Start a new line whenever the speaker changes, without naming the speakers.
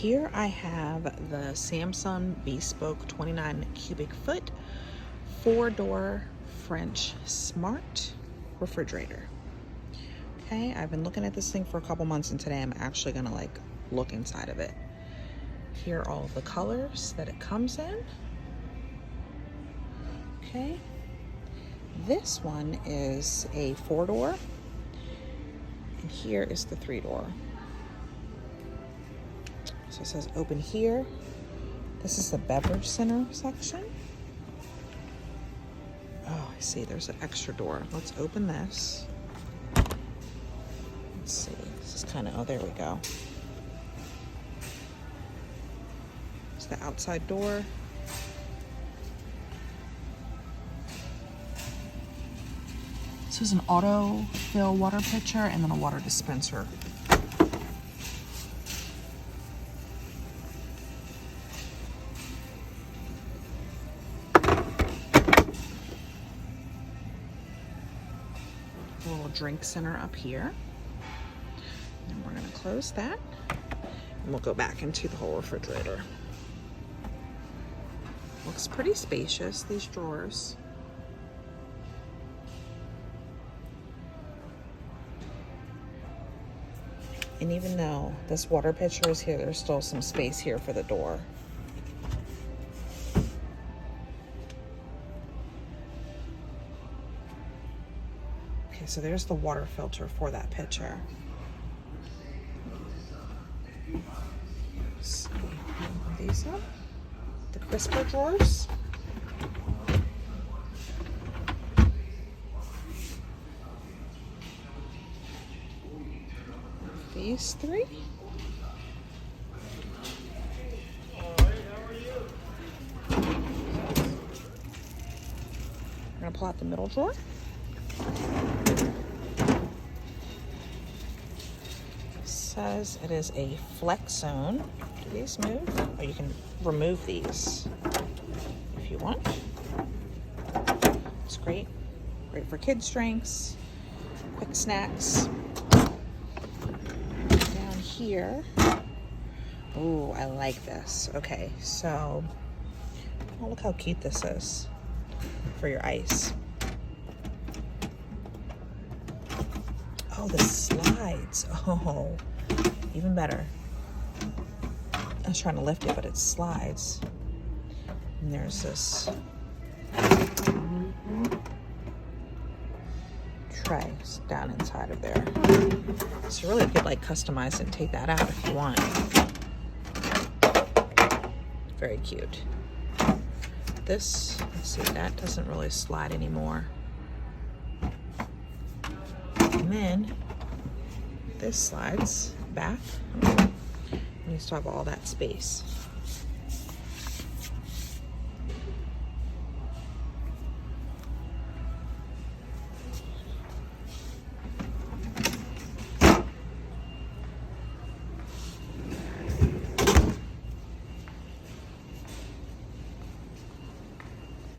here I have the Samsung Bespoke 29 cubic foot 4-door French smart refrigerator. Okay, I've been looking at this thing for a couple months, and today I'm actually gonna like look inside of it. Here are all of the colors that it comes in. Okay, this one is a 4-door, and here is the 3-door. So it says open here. This is the beverage center section. Oh, I see, there's an extra door. Let's open this. Let's see, this is kind of, oh, there we go. It's the outside door. This is an auto fill water pitcher and then a water dispenser. A little drink center up here. And we're going to close that. And we'll go back into the whole refrigerator. Looks pretty spacious, these drawers. And even though this water pitcher is here, there's still some space here for the door. Okay, so there's the water filter for that pitcher. Let's see, open these up. The crisper drawers. These three. We're gonna pull out the middle drawer. It says it is a flex zone. Do these move? Or you can remove these if you want. It's great. Great for kids' drinks, quick snacks. Here. Oh, I like this. Okay, so oh, look how cute this is for your ice. Oh, the slides. Oh, even better. I was trying to lift it, but it slides. And there's this tray down inside of there. So really you could like customize it and take that out if you want. Very cute. This, let's see, that doesn't really slide anymore. And then this slides back. And you still have all that space.